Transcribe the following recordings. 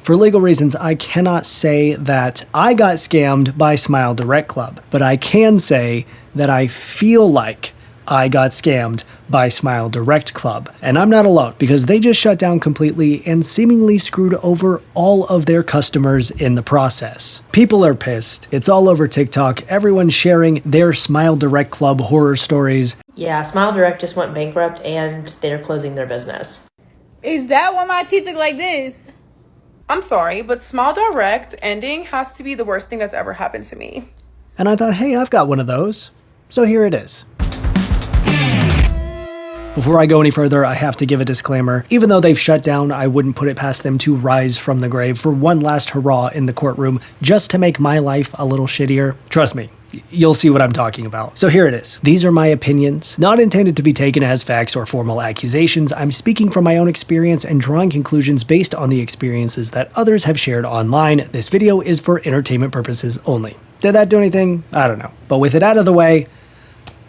For legal reasons, I cannot say that I got scammed by Smile Direct Club, but I can say that I feel like I got scammed by Smile Direct Club. And I'm not alone, because they just shut down completely and seemingly screwed over all of their customers in the process. People are pissed. It's all over TikTok. Everyone's sharing their Smile Direct Club horror stories. Yeah, Smile Direct just went bankrupt and they're closing their business. Is that why my teeth look like this? I'm sorry, but Smile Direct ending has to be the worst thing that's ever happened to me. And I thought, hey, I've got one of those. So here it is. Before I go any further, I have to give a disclaimer. Even though they've shut down, I wouldn't put it past them to rise from the grave for one last hurrah in the courtroom just to make my life a little shittier. Trust me, you'll see what I'm talking about. So here it is. These are my opinions, not intended to be taken as facts or formal accusations. I'm speaking from my own experience and drawing conclusions based on the experiences that others have shared online. This video is for entertainment purposes only. Did that do anything? I don't know. But with it out of the way,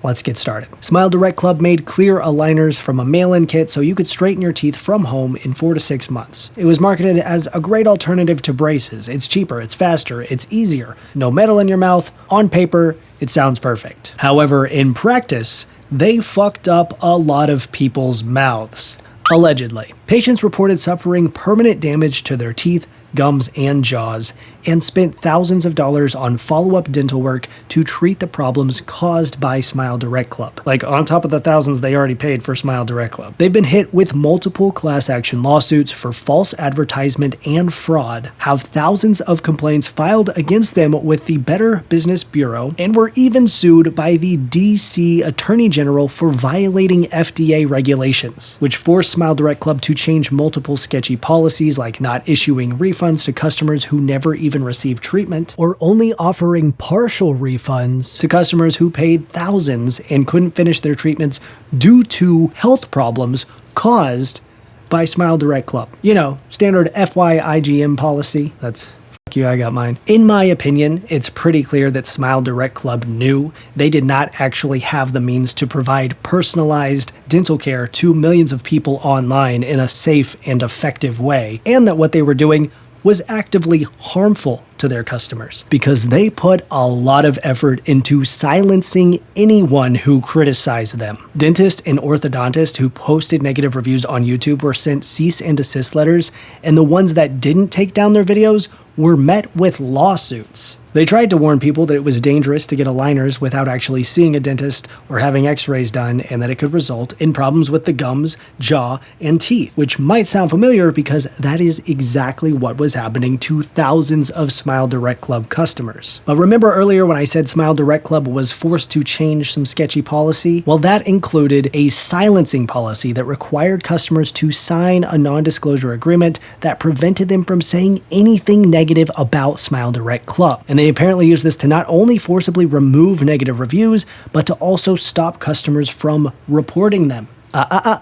let's get started. Smile Direct Club made clear aligners from a mail-in kit so you could straighten your teeth from home in 4 to 6 months. It was marketed as a great alternative to braces. It's cheaper, it's faster, it's easier. No metal in your mouth. On paper, it sounds perfect. However, in practice, they fucked up a lot of people's mouths. Allegedly. Patients reported suffering permanent damage to their teeth, gums, and jaws, and spent thousands of dollars on follow-up dental work to treat the problems caused by Smile Direct Club. Like, on top of the thousands they already paid for Smile Direct Club. They've been hit with multiple class action lawsuits for false advertisement and fraud, have thousands of complaints filed against them with the Better Business Bureau, and were even sued by the DC Attorney General for violating FDA regulations, which forced Smile Direct Club to change multiple sketchy policies like not issuing refunds to customers who never even received treatment, or only offering partial refunds to customers who paid thousands and couldn't finish their treatments due to health problems caused by Smile Direct Club. You know, standard FYIGM policy. That's fuck you, I got mine. In my opinion, it's pretty clear that Smile Direct Club knew they did not actually have the means to provide personalized dental care to millions of people online in a safe and effective way, and that what they were doing was actively harmful to their customers because they put a lot of effort into silencing anyone who criticized them. Dentists and orthodontists who posted negative reviews on YouTube were sent cease and desist letters, and the ones that didn't take down their videos were met with lawsuits. They tried to warn people that it was dangerous to get aligners without actually seeing a dentist or having x-rays done, and that it could result in problems with the gums, jaw, and teeth, which might sound familiar because that is exactly what was happening to thousands of Smile Direct Club customers. But remember earlier when I said Smile Direct Club was forced to change some sketchy policy? Well, that included a silencing policy that required customers to sign a non-disclosure agreement that prevented them from saying anything negative about Smile Direct Club. And they apparently used this to not only forcibly remove negative reviews, but to also stop customers from reporting them.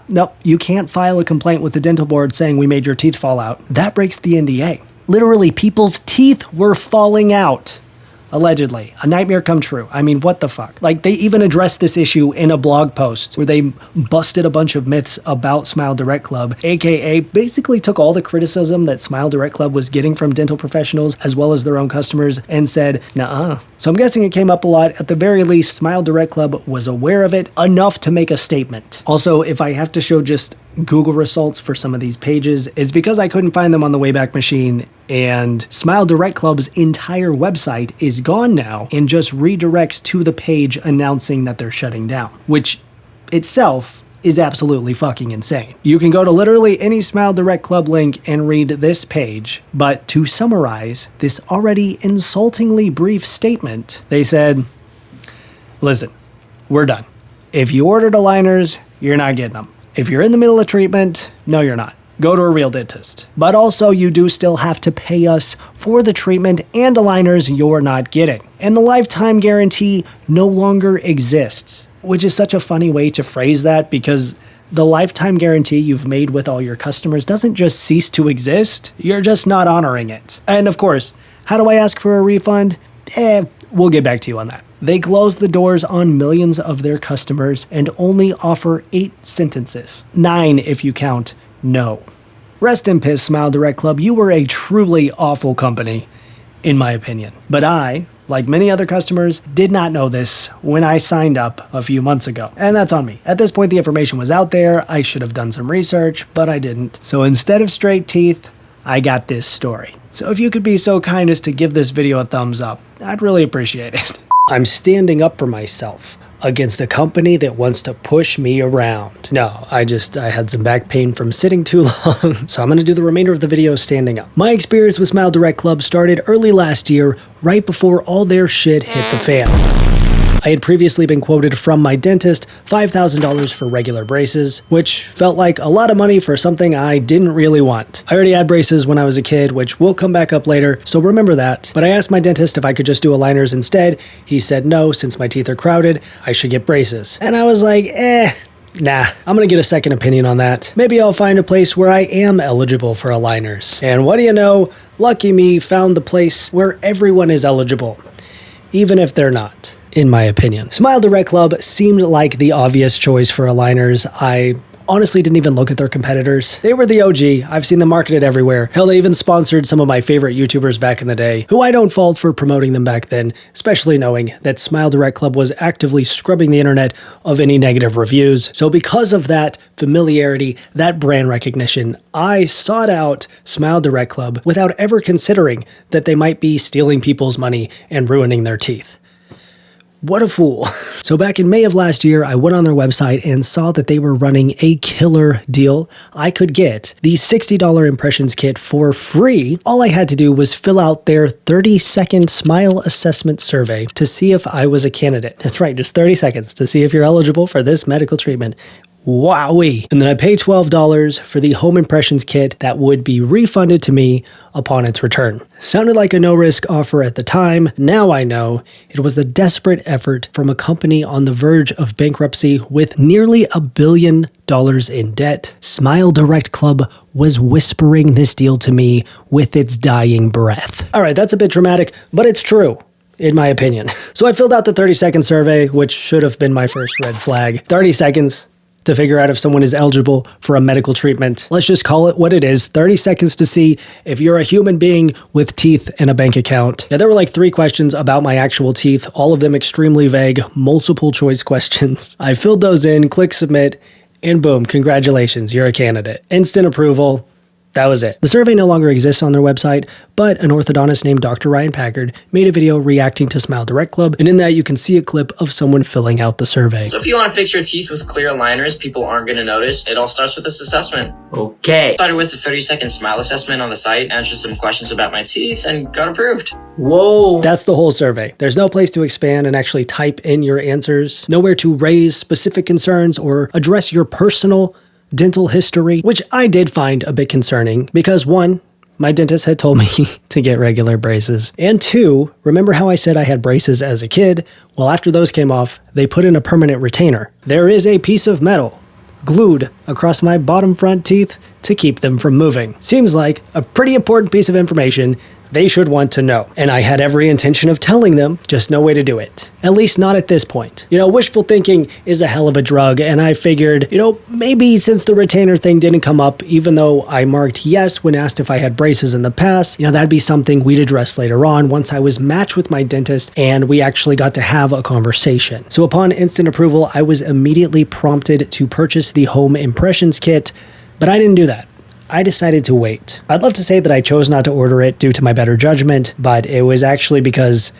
Nope, you can't file a complaint with the dental board saying we made your teeth fall out. That breaks the NDA. Literally, people's teeth were falling out. Allegedly. A nightmare come true. I mean, what the fuck? Like, they even addressed this issue in a blog post where they busted a bunch of myths about Smile Direct Club, aka basically took all the criticism that Smile Direct Club was getting from dental professionals as well as their own customers and said, nah. So I'm guessing it came up a lot. At the very least, Smile Direct Club was aware of it enough to make a statement. Also, if I have to show just Google results for some of these pages, it's because I couldn't find them on the Wayback Machine, and Smile Direct Club's entire website is gone now and just redirects to the page announcing that they're shutting down, which itself is absolutely fucking insane. You can go to literally any Smile Direct Club link and read this page, but to summarize this already insultingly brief statement, they said, listen, we're done. If you ordered aligners, you're not getting them. If you're in the middle of treatment, no, you're not. Go to a real dentist. But also, you do still have to pay us for the treatment and aligners you're not getting. And the lifetime guarantee no longer exists, which is such a funny way to phrase that because the lifetime guarantee you've made with all your customers doesn't just cease to exist, you're just not honoring it. And of course, how do I ask for a refund? We'll get back to you on that. They close the doors on millions of their customers and only offer 8 sentences. 9 if you count no. Rest in piss, Smile Direct Club. You were a truly awful company, in my opinion. But I, like many other customers, did not know this when I signed up a few months ago. And that's on me. At this point, the information was out there. I should have done some research, but I didn't. So instead of straight teeth, I got this story. So if you could be so kind as to give this video a thumbs up, I'd really appreciate it. I'm standing up for myself against a company that wants to push me around. No, I had some back pain from sitting too long, so I'm gonna do the remainder of the video standing up. My experience with Smile Direct Club started early last year, right before all their shit hit the fan. I had previously been quoted from my dentist $5,000 for regular braces, which felt like a lot of money for something I didn't really want. I already had braces when I was a kid, which will come back up later, so remember that. But I asked my dentist if I could just do aligners instead. He said no, since my teeth are crowded, I should get braces. And I was like, nah, I'm gonna get a second opinion on that. Maybe I'll find a place where I am eligible for aligners. And what do you know? Lucky me found the place where everyone is eligible, even if they're not. In my opinion. Smile Direct Club seemed like the obvious choice for aligners. I honestly didn't even look at their competitors. They were the OG. I've seen them marketed everywhere. Hell, they even sponsored some of my favorite YouTubers back in the day, who I don't fault for promoting them back then, especially knowing that Smile Direct Club was actively scrubbing the internet of any negative reviews. So because of that familiarity, that brand recognition, I sought out Smile Direct Club without ever considering that they might be stealing people's money and ruining their teeth. What a fool. So back in May of last year, I went on their website and saw that they were running a killer deal. I could get the $60 impressions kit for free. All I had to do was fill out their 30-second smile assessment survey to see if I was a candidate. That's right, just 30 seconds to see if you're eligible for this medical treatment. Wowee. And then I pay $12 for the home impressions kit that would be refunded to me upon its return. Sounded like a no-risk offer at the time. Now I know it was the desperate effort from a company on the verge of bankruptcy with nearly $1 billion in debt. Smile Direct Club was whispering this deal to me with its dying breath. All right, that's a bit dramatic, but it's true, in my opinion. So I filled out the 30-second survey, which should have been my first red flag. 30 seconds to figure out if someone is eligible for a medical treatment. Let's just call it what it is. 30 seconds to see if you're a human being with teeth and a bank account. Yeah, there were like 3 questions about my actual teeth, all of them extremely vague, multiple choice questions. I filled those in, click submit, and boom, congratulations, you're a candidate. Instant approval. That was it. The survey no longer exists on their website, but an orthodontist named Dr. Ryan Packard made a video reacting to Smile Direct Club, and in that you can see a clip of someone filling out the survey. So if you want to fix your teeth with clear aligners, people aren't going to notice. It all starts with this assessment. Okay. Started with the 30-second smile assessment on the site, answered some questions about my teeth, and got approved. Whoa. That's the whole survey. There's no place to expand and actually type in your answers, nowhere to raise specific concerns or address your personal dental history, which I did find a bit concerning because 1, my dentist had told me to get regular braces. And 2, remember how I said I had braces as a kid? Well, after those came off, they put in a permanent retainer. There is a piece of metal glued across my bottom front teeth to keep them from moving. Seems like a pretty important piece of information they should want to know. And I had every intention of telling them, just no way to do it. At least not at this point. You know, wishful thinking is a hell of a drug, and I figured, maybe since the retainer thing didn't come up, even though I marked yes when asked if I had braces in the past, that'd be something we'd address later on once I was matched with my dentist and we actually got to have a conversation. So upon instant approval, I was immediately prompted to purchase the home impressions kit, but I didn't do that. I decided to wait. I'd love to say that I chose not to order it due to my better judgment, but it was actually because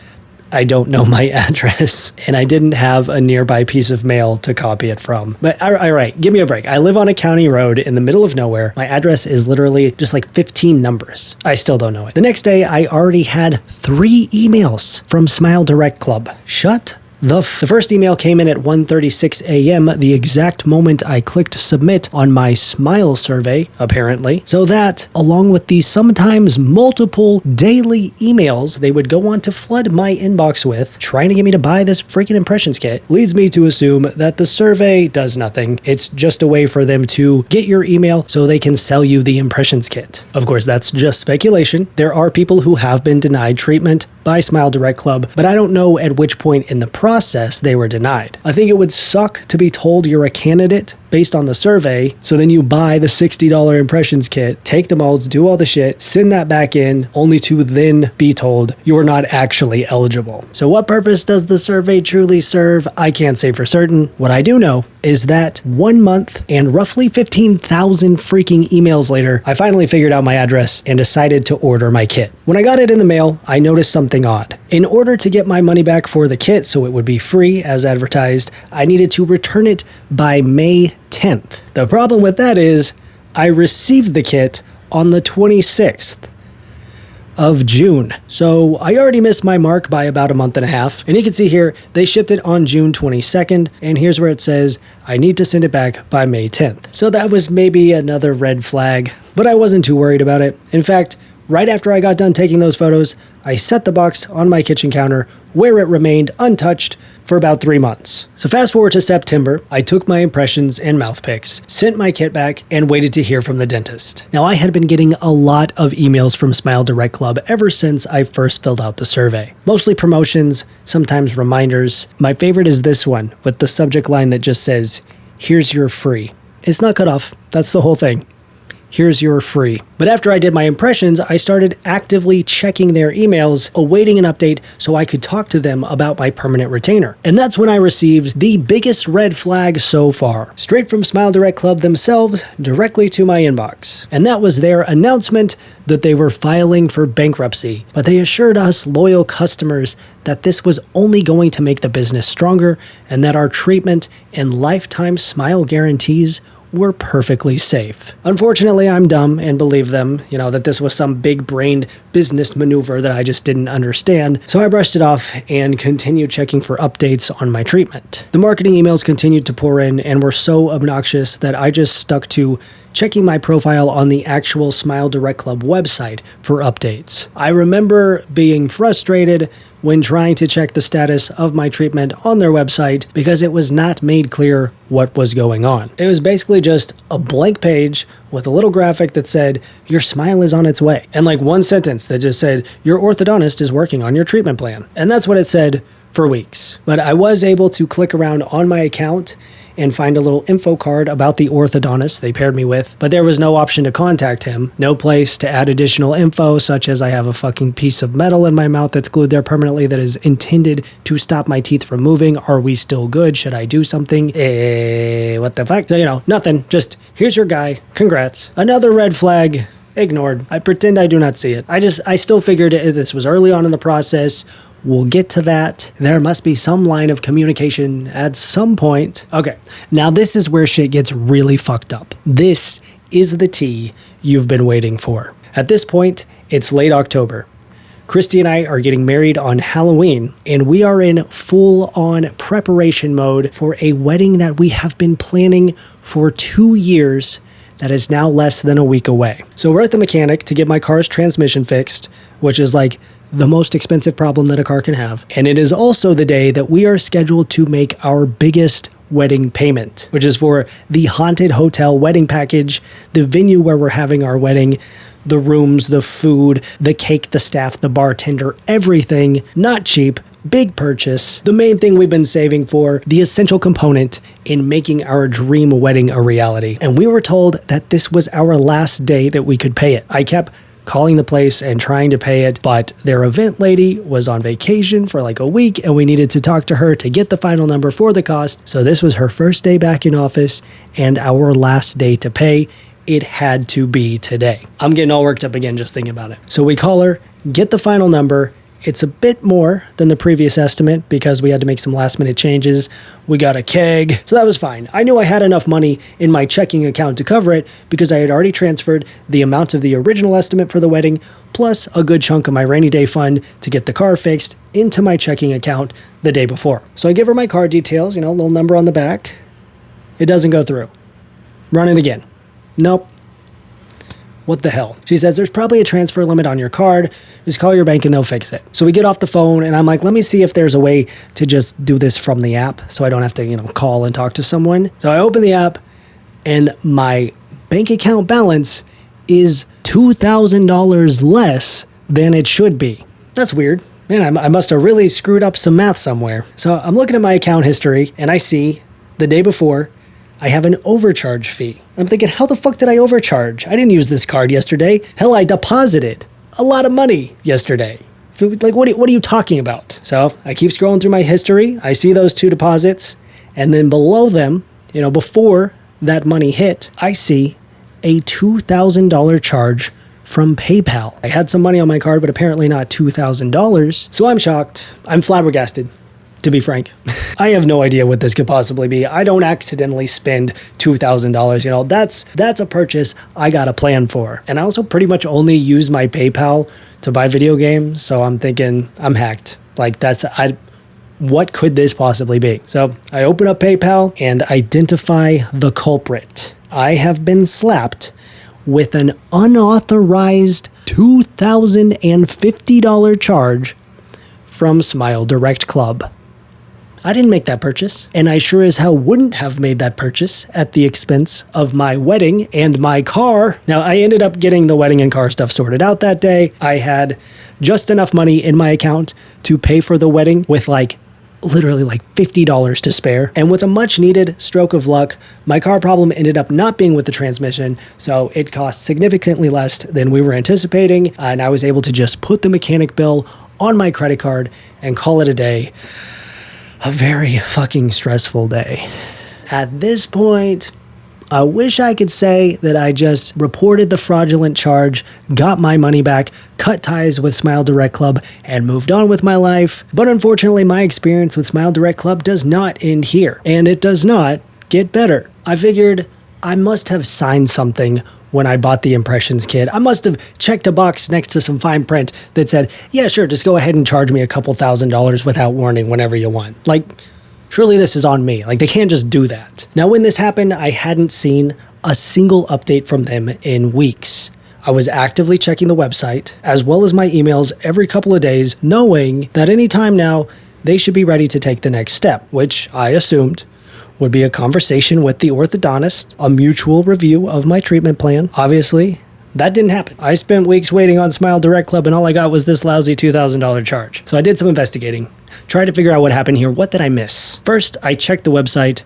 I don't know my address and I didn't have a nearby piece of mail to copy it from. But all right, give me a break. I live on a county road in the middle of nowhere. My address is literally just like 15 numbers. I still don't know it. The next day, I already had 3 emails from Smile Direct Club. Shut the first email came in at 1:36 a.m., the exact moment I clicked submit on my smile survey, apparently. So that, along with the sometimes multiple daily emails they would go on to flood my inbox with, trying to get me to buy this freaking impressions kit, leads me to assume that the survey does nothing. It's just a way for them to get your email so they can sell you the impressions kit. Of course, that's just speculation. There are people who have been denied treatment by Smile Direct Club, but I don't know at which point in the process they were denied. I think it would suck to be told you're a candidate based on the survey. So then you buy the $60 impressions kit, take the molds, do all the shit, send that back in, only to then be told you're not actually eligible. So what purpose does the survey truly serve? I can't say for certain. What I do know is that 1 month and roughly 15,000 freaking emails later, I finally figured out my address and decided to order my kit. When I got it in the mail, I noticed something odd. In order to get my money back for the kit so it would be free as advertised, I needed to return it by May 10th. The problem with that is I received the kit on the 26th of June. So I already missed my mark by about a month and a half. And you can see here, they shipped it on June 22nd. And here's where it says, I need to send it back by May 10th. So that was maybe another red flag, but I wasn't too worried about it. In fact, right after I got done taking those photos, I set the box on my kitchen counter where it remained untouched for about 3 months. So fast forward to September, I took my impressions and mouth picks, sent my kit back, and waited to hear from the dentist. Now, I had been getting a lot of emails from Smile Direct Club ever since I first filled out the survey. Mostly promotions, sometimes reminders. My favorite is this one with the subject line that just says, "Here's your free." It's not cut off, that's the whole thing. Here's your free. But after I did my impressions, I started actively checking their emails, awaiting an update so I could talk to them about my permanent retainer. And that's when I received the biggest red flag so far, straight from Smile Direct Club themselves, directly to my inbox. And that was their announcement that they were filing for bankruptcy. But they assured us loyal customers that this was only going to make the business stronger and that our treatment and lifetime smile guarantees were perfectly safe. Unfortunately, I'm dumb and believed them, that this was some big-brained business maneuver that I just didn't understand, so I brushed it off and continued checking for updates on my treatment. The marketing emails continued to pour in and were so obnoxious that I just stuck to checking my profile on the actual Smile Direct Club website for updates. I remember being frustrated when trying to check the status of my treatment on their website because it was not made clear what was going on. It was basically just a blank page with a little graphic that said, your smile is on its way. And like one sentence that just said, your orthodontist is working on your treatment plan. And that's what it said for weeks. But I was able to click around on my account and find a little info card about the orthodontist they paired me with, but there was no option to contact him, no place to add additional info, such as I have a fucking piece of metal in my mouth that's glued there permanently that is intended to stop my teeth from moving. Are we still good? Should I do something? What the fuck? So, nothing. Just, here's your guy. Congrats. Another red flag. Ignored. I pretend I do not see it. I still figured this was early on in the process. We'll get to that. There must be some line of communication at some point. Okay, now this is where shit gets really fucked up. This is the tea you've been waiting for. At this point, it's late October. Christy and I are getting married on Halloween, and we are in full-on preparation mode for a wedding that we have been planning for 2 years that is now less than a week away. So we're at the mechanic to get my car's transmission fixed, which is like the most expensive problem that a car can have. And it is also the day that we are scheduled to make our biggest wedding payment, which is for the haunted hotel wedding package, the venue where we're having our wedding, the rooms, the food, the cake, the staff, the bartender, everything. Not cheap. Big purchase, the main thing we've been saving for, the essential component in making our dream wedding a reality. And we were told that this was our last day that we could pay it. I kept calling the place and trying to pay it, but their event lady was on vacation for like a week and we needed to talk to her to get the final number for the cost. So this was her first day back in office and our last day to pay. It had to be today. I'm getting all worked up again just thinking about it. So we call her, get the final number. It's a bit more than the previous estimate because we had to make some last minute changes. We got a keg, so that was fine. I knew I had enough money in my checking account to cover it because I had already transferred the amount of the original estimate for the wedding, plus a good chunk of my rainy day fund to get the car fixed into my checking account the day before. So I give her my card details, a little number on the back. It doesn't go through. Run it again. Nope. What the hell? She says, there's probably a transfer limit on your card. Just call your bank and they'll fix it. So we get off the phone and I'm like, let me see if there's a way to just do this from the app so I don't have to, call and talk to someone. So I open the app and my bank account balance is $2,000 less than it should be. That's weird. Man, I must have really screwed up some math somewhere. So I'm looking at my account history and I see the day before I have an overcharge fee. I'm thinking, how the fuck did I overcharge? I didn't use this card yesterday. Hell, I deposited a lot of money yesterday. Like, what are you talking about? So I keep scrolling through my history. I see those 2 deposits. And then below them, before that money hit, I see a $2,000 charge from PayPal. I had some money on my card, but apparently not $2,000. So I'm shocked. I'm flabbergasted, to be frank. I have no idea what this could possibly be. I don't accidentally spend $2,000. That's a purchase I got a plan for. And I also pretty much only use my PayPal to buy video games. So I'm thinking I'm hacked. Like what could this possibly be? So I open up PayPal and identify the culprit. I have been slapped with an unauthorized $2,050 charge from Smile Direct Club. I didn't make that purchase, and I sure as hell wouldn't have made that purchase at the expense of my wedding and my car. Now, I ended up getting the wedding and car stuff sorted out that day. I had just enough money in my account to pay for the wedding with literally $50 to spare. And with a much needed stroke of luck, my car problem ended up not being with the transmission, so it cost significantly less than we were anticipating, and I was able to just put the mechanic bill on my credit card and call it a day. A very fucking stressful day. At this point, I wish I could say that I just reported the fraudulent charge, got my money back, cut ties with Smile Direct Club, and moved on with my life. But unfortunately, my experience with Smile Direct Club does not end here, and it does not get better. I figured I must have signed something when I bought the impressions kit. I must have checked a box next to some fine print that said, yeah, sure, just go ahead and charge me a couple $1,000s without warning whenever you want. Surely this is on me. They can't just do that. Now, when this happened, I hadn't seen a single update from them in weeks. I was actively checking the website, as well as my emails every couple of days, knowing that any time now, they should be ready to take the next step, which I assumed would be a conversation with the orthodontist, a mutual review of my treatment plan. Obviously, that didn't happen. I spent weeks waiting on Smile Direct Club, and all I got was this lousy $2,000 charge. So I did some investigating, tried to figure out what happened here. What did I miss? First, I checked the website,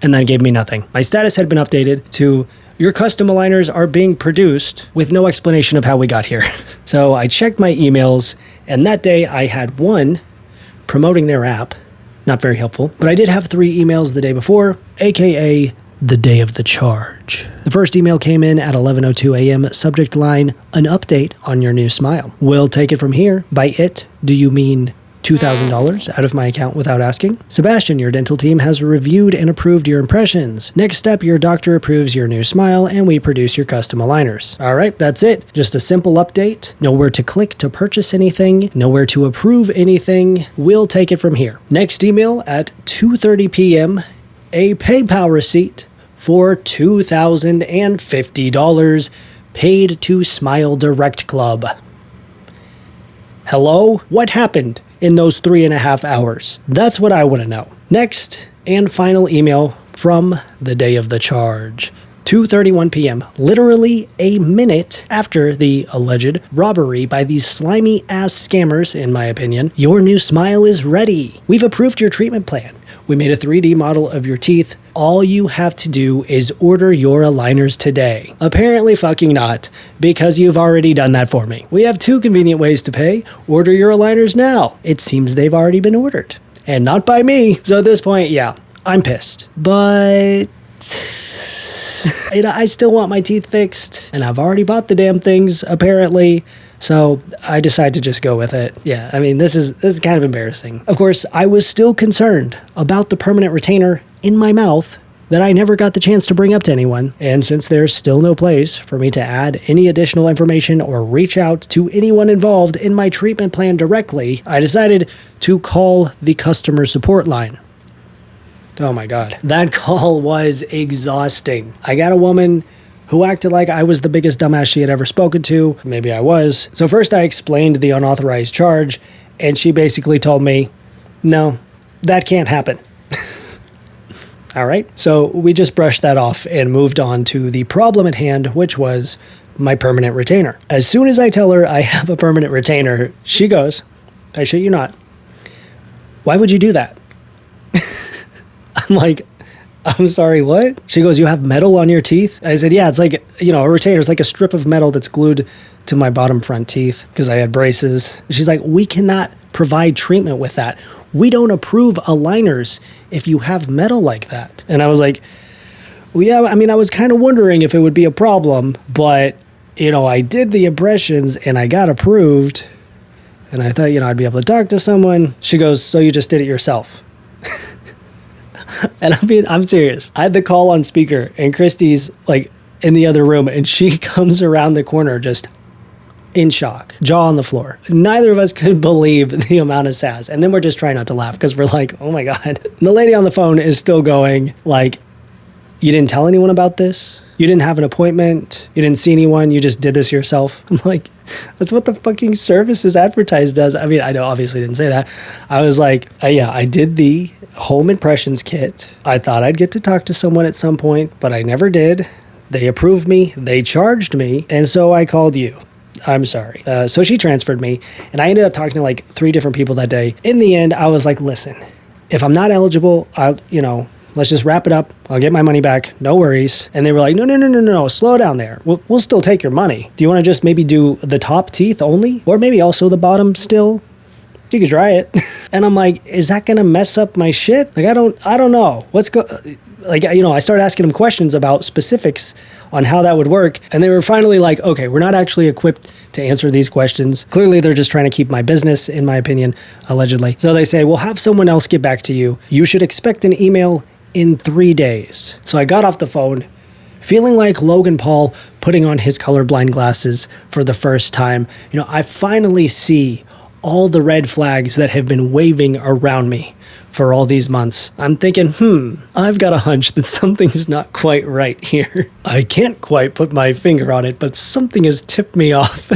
and then it gave me nothing. My status had been updated to, your custom aligners are being produced, with no explanation of how we got here. So I checked my emails, and that day I had one promoting their app. Not very helpful. But I did have 3 emails the day before, aka the day of the charge. The first email came in at 11:02 a.m. Subject line, an update on your new smile. We'll take it from here. By it, do you mean $2,000 out of my account without asking? Sebastian, your dental team has reviewed and approved your impressions. Next step, your doctor approves your new smile and we produce your custom aligners. All right, that's it. Just a simple update. Nowhere to click to purchase anything. Nowhere to approve anything. We'll take it from here. Next email at 2:30 p.m. A PayPal receipt for $2,050 paid to Smile Direct Club. Hello? What happened in those 3.5 hours? That's what I want to know. Next and final email from the day of the charge. 2:31 p.m., literally a minute after the alleged robbery by these slimy ass scammers, in my opinion. Your new smile is ready. We've approved your treatment plan. We made a 3D model of your teeth. All you have to do is order your aligners today. Apparently fucking not, because you've already done that for me. We have 2 convenient ways to pay. Order your aligners now. It seems they've already been ordered. And not by me. So at this point, yeah, I'm pissed. But I still want my teeth fixed, and I've already bought the damn things, apparently. So I decided to just go with it. Yeah, I mean, this is kind of embarrassing. Of course, I was still concerned about the permanent retainer in my mouth that I never got the chance to bring up to anyone. And since there's still no place for me to add any additional information or reach out to anyone involved in my treatment plan directly, I decided to call the customer support line. Oh my God. That call was exhausting. I got a woman who acted like I was the biggest dumbass she had ever spoken to. Maybe I was. So first I explained the unauthorized charge, and she basically told me, no, that can't happen. All right. So we just brushed that off and moved on to the problem at hand, which was my permanent retainer. As soon as I tell her I have a permanent retainer, she goes, I shit you not, why would you do that? I'm like, I'm sorry, what? She goes, you have metal on your teeth? I said, yeah, it's like, a retainer. It's like a strip of metal that's glued to my bottom front teeth because I had braces. She's like, we cannot provide treatment with that. We don't approve aligners if you have metal like that. And I was like, well, yeah, I mean, I was kind of wondering if it would be a problem, but, I did the impressions and I got approved. And I thought, I'd be able to talk to someone. She goes, so you just did it yourself? And I mean, I'm serious. I had the call on speaker and Christy's like in the other room and she comes around the corner just in shock, jaw on the floor. Neither of us could believe the amount of sass. And then we're just trying not to laugh because we're like, oh my God. And the lady on the phone is still going like, you didn't tell anyone about this? You didn't have an appointment? You didn't see anyone? You just did this yourself? I'm like, that's what the fucking service is advertised as. I mean, I know obviously didn't say that. I was like, yeah, I did the home impressions kit. I thought I'd get to talk to someone at some point, but I never did. They approved me. They charged me. And so I called you. I'm sorry. So she transferred me and I ended up talking to like 3 different people that day. In the end, I was like, listen, if I'm not eligible, let's just wrap it up. I'll get my money back. No worries. And they were like, no. Slow down there. We'll still take your money. Do you want to just maybe do the top teeth only? Or maybe also the bottom still? You could try it. And I'm like, is that going to mess up my shit? Like, I don't know. I started asking them questions about specifics on how that would work. And they were finally like, okay, we're not actually equipped to answer these questions. Clearly, they're just trying to keep my business, in my opinion, allegedly. So they say, we'll have someone else get back to you. You should expect an email in 3 days. So I got off the phone feeling like Logan Paul putting on his colorblind glasses for the first time. I finally see all the red flags that have been waving around me for all these months. I'm thinking, I've got a hunch that something's not quite right here. I can't quite put my finger on it, but something has tipped me off.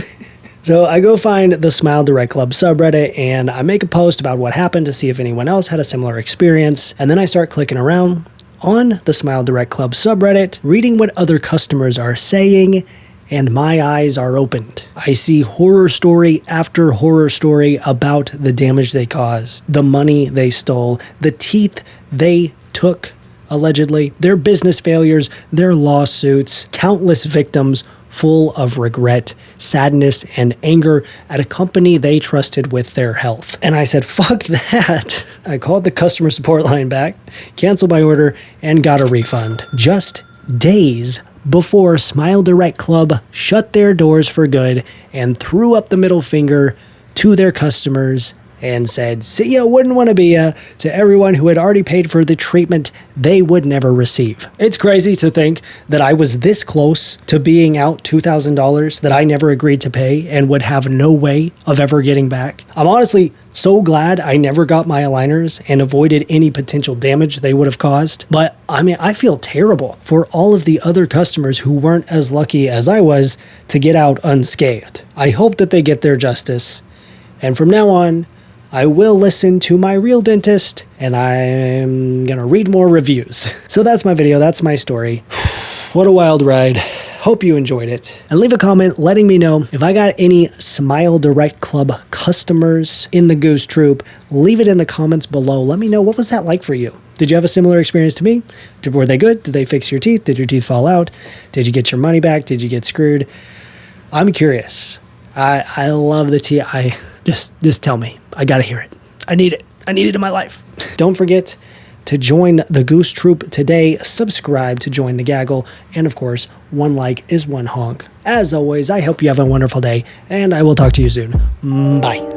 So I go find the Smile Direct Club subreddit and I make a post about what happened to see if anyone else had a similar experience. And then I start clicking around on the Smile Direct Club subreddit, reading what other customers are saying, and my eyes are opened. I see horror story after horror story about the damage they caused, the money they stole, the teeth they took, allegedly, their business failures, their lawsuits, countless victims full of regret, sadness, and anger at a company they trusted with their health. And I said, fuck that. I called the customer support line back, canceled my order, and got a refund. Just days before Smile Direct Club shut their doors for good and threw up the middle finger to their customers and said, see ya, wouldn't want to be ya, to everyone who had already paid for the treatment they would never receive. It's crazy to think that I was this close to being out $2,000 that I never agreed to pay and would have no way of ever getting back. I'm honestly so glad I never got my aligners and avoided any potential damage they would have caused. But I mean, I feel terrible for all of the other customers who weren't as lucky as I was to get out unscathed. I hope that they get their justice. And from now on, I will listen to my real dentist and I'm gonna read more reviews. So that's my video, that's my story. What a wild ride. Hope you enjoyed it. And leave a comment letting me know if I got any Smile Direct Club customers in the Goose Troop. Leave it in the comments below. Let me know, what was that like for you? Did you have a similar experience to me? Were they good? Did they fix your teeth? Did your teeth fall out? Did you get your money back? Did you get screwed? I'm curious. I love the tea. Just tell me. I gotta hear it. I need it. I need it in my life. Don't forget to join the Goose Troop today. Subscribe to join the gaggle. And of course, 1 like is 1 honk. As always, I hope you have a wonderful day and I will talk to you soon. Bye.